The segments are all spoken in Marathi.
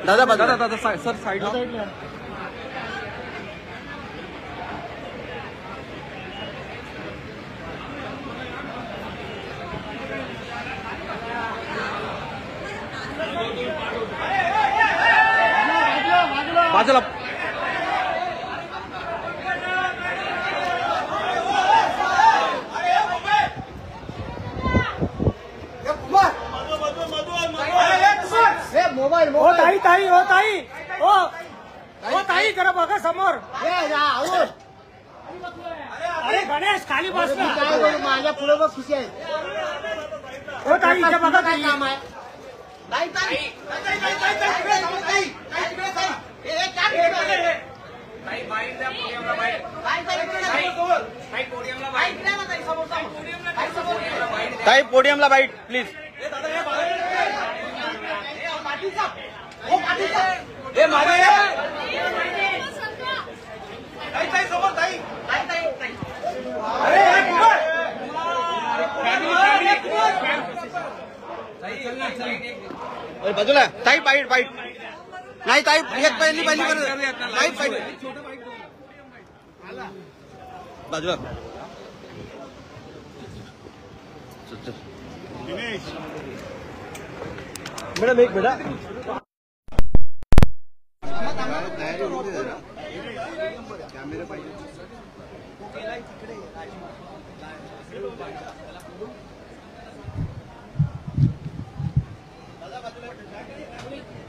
दादा दादा दादा सर साइड बाजूला मोबाईल हो ताई ताई हो ताई हो हो ताई जरा बघा समोर. अरे गणेश खाली बस ना. माझ्या पुढे बघ खुशी आहे. हो ताई इथे बघा काय काम आहे. ताई पोडियमला बाईट प्लीज. बाजूला ताई बाईट बाईट नाही ताई एक पहिली बाईट बाजूला. मॅडम एक मिनिट.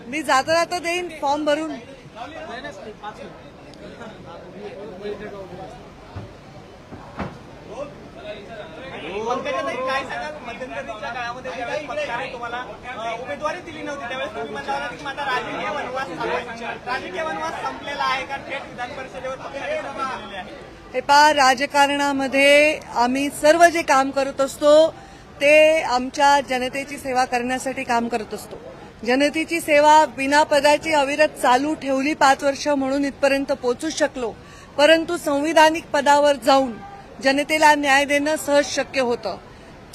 मी जाता जाता देईन फॉर्म भरून. काय सांगा मध्यंतरीच्या काळामध्ये ज्यावेळेस पक्षाने तुम्हाला उमेदवारी दिली नव्हती त्यावेळेस तुम्ही म्हणाला की माझा राजकीय वनवास संपलेला आहे का थेट विधान परिषदेवर पक्षाने दिलेले आहे. हे पहा, राजकारणामध्ये आम्ही सर्व जे काम करत असतो ते आमच्या जनतेची सेवा करण्यासाठी काम करत असतो. जनतेची सेवा बिना पदाची अविरत चालू ठेवली 5 वर्ष म्हणून इथपर्यंत पोहोचू शकलो. परंतु संविधानिक पदावर जाऊन जनतेला न्याय देणं सहज शक्य होतं.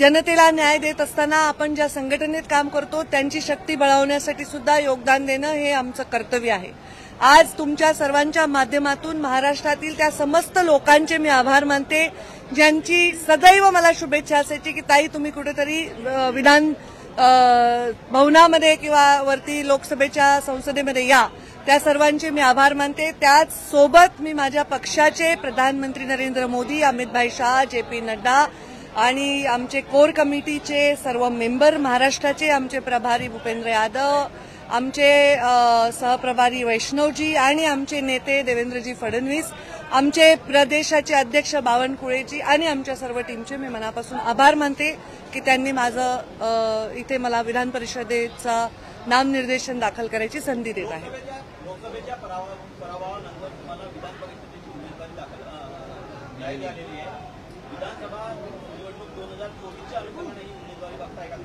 जनतेला न्याय देत असताना आपण ज्या संघटनेत काम करतो त्यांची शक्ती बळावण्यासाठी सुद्धा योगदान देणं हे आमचं कर्तव्य आहे. आज तुमच्या सर्वांच्या माध्यमातून महाराष्ट्रातील त्या समस्त लोकांचे मी आभार मानते ज्यांची सदैव मला शुभेच्छा असायची की ताई तुम्ही कुठेतरी विधान भवनामध्ये किंवा वरती लोकसभेच्या संसदेमध्ये या. त्या सर्वांचे मी आभार मानते. त्याच सोबत मी माझ्या पक्षाचे प्रधानमंत्री नरेंद्र मोदी, अमितभाई शाह, JP नड्डा आणि आमचे कोर कमिटीचे सर्व मेंबर, महाराष्ट्राचे आमचे प्रभारी भूपेंद्र यादव, आमचे सहप्रभारी वैष्णवजी आणि आमचे नेते देवेंद्रजी फडणवीस, आमचे प्रदेशाचे अध्यक्ष बावनकुळेजी आणि आमच्या सर्व टीमचे मी मनापासून आभार मानते की त्यांनी माझं इथे मला विधान परिषदेचा नामनिर्देशन दाखल करायची संधी देत आहे. लोकसभेच्या पराभवानंतर तुम्हाला विधान परिषदेची उमेदवारी दाखल झालेली आहे. विधानसभा निवडणूक 2024च्या अनुषंगाने ही उमेदवारी बघताय का?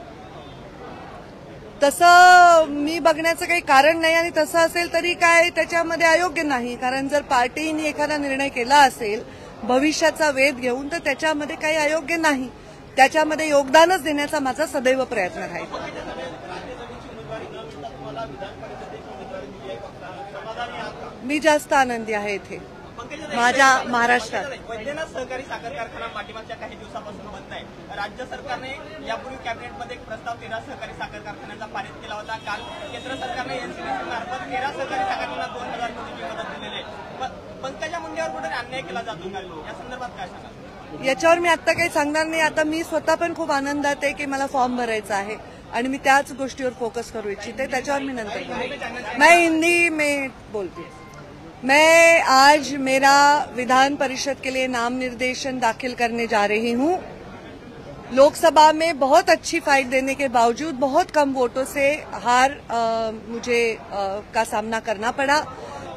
तसं मी बघण्याचं काही कारण नाही आणि तसं असेल तरी काय त्याच्यामध्ये अयोग्य नाही. कारण जर पार्टीने एखादा निर्णय केला असेल भविष्याचा वेध घेऊन तर त्याच्यामध्ये काही अयोग्य नाही. त्याच्यामध्ये योगदानच देण्याचा माझा सदैव प्रयत्न राहील. मी जास्त आनंदी आहे इथे माझ्या महाराष्ट्रात. वैद्यनाथ सहकारी साखर कारखाना पाठीमागच्या काही दिवसापासून बंद आहे. राज्य सरकारने यापूर्वी कॅबिनेटमध्ये एक प्रस्ताव 13 सहकारी साखर कारखान्यांचा पारित केला होता. काल केंद्र सरकारने NCDC मार्फत 13 सहकारी कारखान्यांना 2000 कोटीची मदत दिलेली आहे. पंकजा मुंडेवर कुठे अन्याय केला जातो का या संदर्भात काय सांगा? याच्यावर मी आता काही सांगणार नाही. आता मी स्वतः पण खूप आनंदात आहे की मला फॉर्म भरायचा आहे आणि मी त्याच गोष्टीवर फोकस करू इच्छिते. त्याच्यावर मी नंतर बोलते. मैं हिंदी में बोलती हूँ. मैं आज मेरा विधान परिषद के लिए नाम निर्देशन दाखिल करने जा रही हूँ. लोकसभा में बहुत अच्छी फाइट देने के बावजूद बहुत कम वोटों से हार मुझे का सामना करना पड़ा.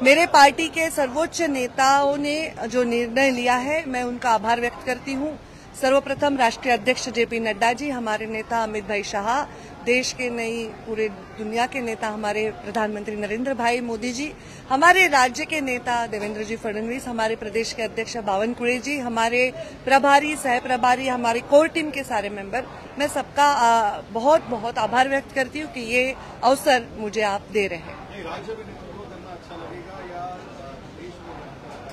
मेरे पार्टी के सर्वोच्च नेताओं ने जो निर्णय लिया है मैं उनका आभार व्यक्त करती हूँ. सर्वप्रथम राष्ट्रीय अध्यक्ष जेपी नड्डा जी, हमारे नेता अमित भाई शाह, देश के नहीं पूरे दुनिया के नेता हमारे प्रधानमंत्री नरेंद्र भाई मोदी जी, हमारे राज्य के नेता देवेंद्र जी फडणवीस, हमारे प्रदेश के अध्यक्ष बावनकुळे जी, हमारे प्रभारी सह प्रभारी, हमारी कोर टीम के सारे मेंबर, मैं सबका बहुत बहुत आभार व्यक्त करती हूँ कि ये अवसर मुझे आप दे रहे हैं।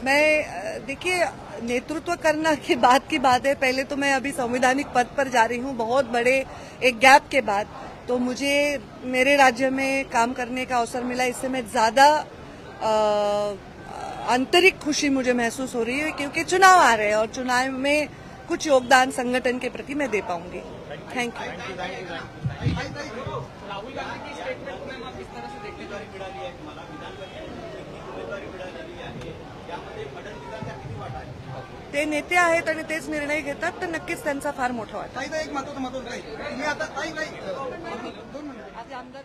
मैं देखिए, नेतृत्व करना की बात है। पहले तो मैं अभी संवैधानिक पद पर जा रही हूँ बहुत बड़े एक गैप के बाद, तो मुझे मेरे राज्य में काम करने का अवसर मिला। इससे मैं ज्यादा आंतरिक खुशी मुझे महसूस हो रही है, क्योंकि चुनाव आ रहे हैं और चुनाव में कुछ योगदान संगठन के प्रति मैं दे पाऊंगी। Thank you. राहुल गांधी की स्टेटमेंट में आप किस तरह से देखने द्वारे मिळाली आहे तुम्हाला विधान परिषदेची उमेदवारी मिळालेली आहे, यामध्ये फडणवीसांचा किती वाटा आहे? ते नेते आहेत आणि तेच निर्णय घेतात, तर नक्कीच त्यांचा फार मोठा वाटा. ताई एक महत्वाचं तुम्ही आता ताई 2 मिनिट आमदार